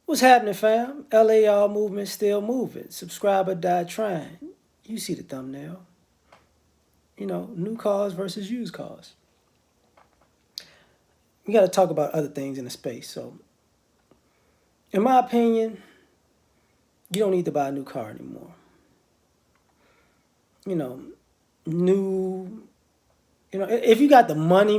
What's happening, fam? L.A.R movement still moving. Subscriber die trying. You see the thumbnail. New cars versus used cars. We got to talk about other things in the space. So, in my opinion, you don't need to buy a new car anymore. You know, new. If you got the money,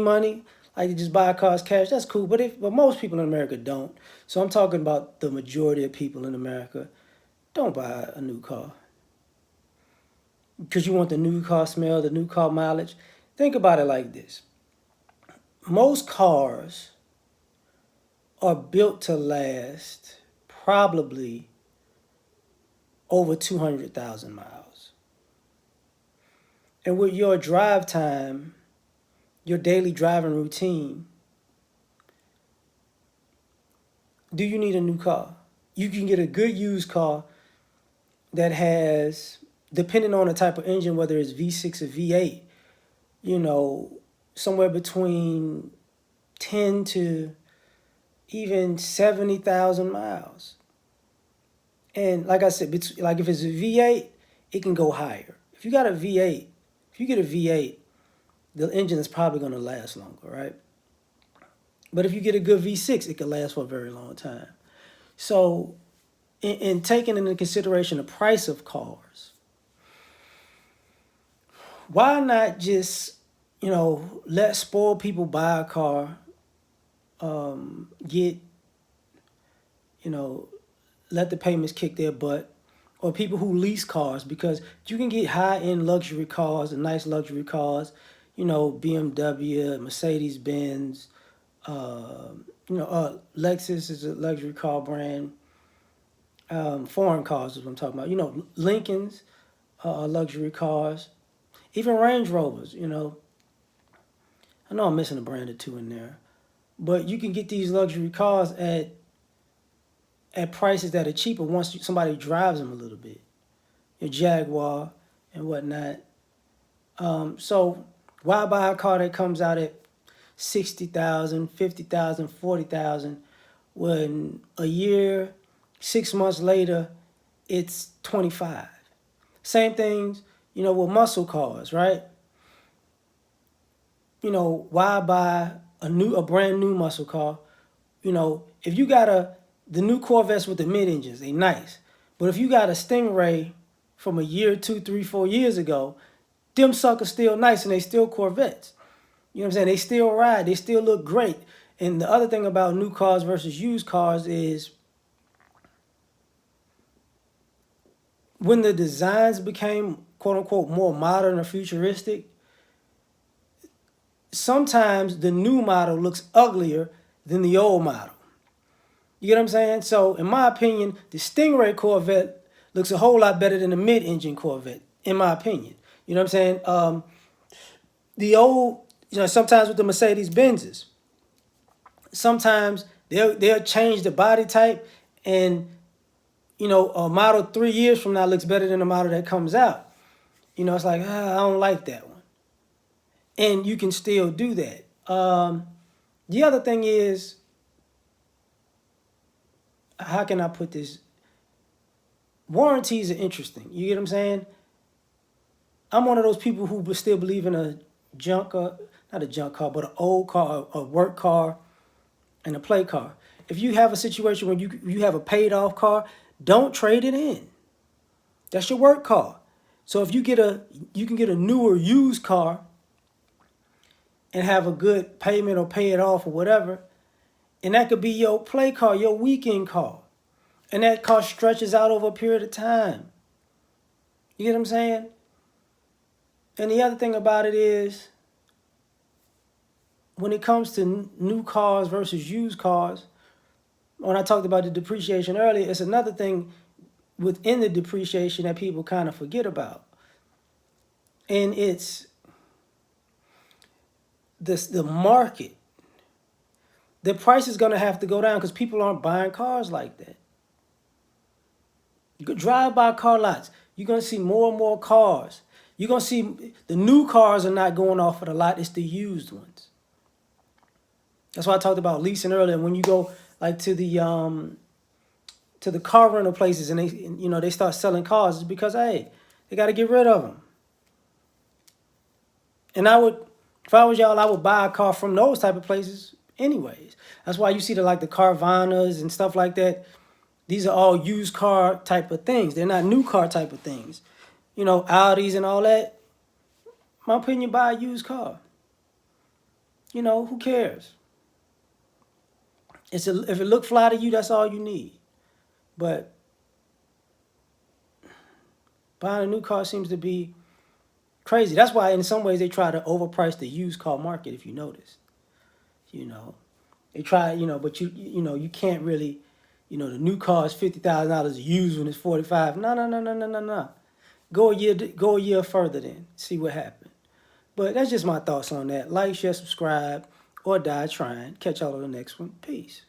like you just buy cars cash, that's cool. But most people in America don't. So I'm talking about the majority of people in America. Don't buy a new car because you want the new car smell, the new car mileage. Think about it like this. Most cars are built to last probably over 200,000 miles. And with your drive time, your daily driving routine, do you need a new car? You can get a good used car that has, depending on the type of engine, whether it's V6 or V8, somewhere between 10 to even 70,000 miles. And like I said, like if it's a V8, it can go higher. If you get a V8, the engine is probably going to last longer, right? But if you get a good V6, it can last for a very long time. So, in taking into consideration the price of cars, why not just, let spoiled people buy a car, get, let the payments kick their butt, or people who lease cars, because you can get high-end luxury cars and nice luxury cars, BMW, Mercedes Benz, Lexus is a luxury car brand. Foreign cars is what I'm talking about. Lincolns are luxury cars. Even Range Rovers, I know I'm missing a brand or two in there. But you can get these luxury cars at prices that are cheaper once somebody drives them a little bit. Your Jaguar and whatnot. So why buy a car that comes out at 60,000, 50,000, 40,000 when a year, 6 months later, it's 25? Same things, with muscle cars, right? Why buy a brand new muscle car? If you got the new Corvettes with the mid engines, they nice. But if you got a Stingray from a year, 2, 3, 4 years ago, them suckers still nice and they still Corvettes. You know what I'm saying? They still ride. They still look great. And the other thing about new cars versus used cars is when the designs became, quote unquote, more modern or futuristic, sometimes the new model looks uglier than the old model. You get what I'm saying? So, in my opinion, the Stingray Corvette looks a whole lot better than the mid-engine Corvette, in my opinion. You know what I'm saying? The old, sometimes with the Mercedes Benzes, sometimes they'll change the body type, and a model 3 years from now looks better than the model that comes out. It's like, I don't like that one, and you can still do that. The other thing is, how can I put this? Warranties are interesting. You get what I'm saying? I'm one of those people who still believe in a not a junk car, but an old car, a work car, and a play car. If you have a situation where you have a paid off car, don't trade it in. That's your work car. So if you can get a newer used car and have a good payment or pay it off or whatever, and that could be your play car, your weekend car. And that car stretches out over a period of time. You get what I'm saying? And the other thing about it is, when it comes to new cars versus used cars, when I talked about the depreciation earlier, it's another thing within the depreciation that people kind of forget about. And it's the market. The price is going to have to go down because people aren't buying cars like that. You could drive by car lots. You're going to see more and more cars. You're going to see the new cars are not going off of the lot. It's the used ones. That's why I talked about leasing earlier. When you go like to the to the car rental places and they start selling cars is because, hey, they got to get rid of them. And if I was y'all, I would buy a car from those type of places anyways. That's why you see the Carvanas and stuff like that. These are all used car type of things. They're not new car type of things. Audis and all that. My opinion, buy a used car. Who cares? If it look fly to you, that's all you need. But buying a new car seems to be crazy. That's why in some ways they try to overprice the used car market, if you notice. They try, but you can't really, the new car is $50,000 used when it's 45. No. Go a year further then. See what happens. But that's just my thoughts on that. Like, share, subscribe, or die trying. Catch y'all on the next one. Peace.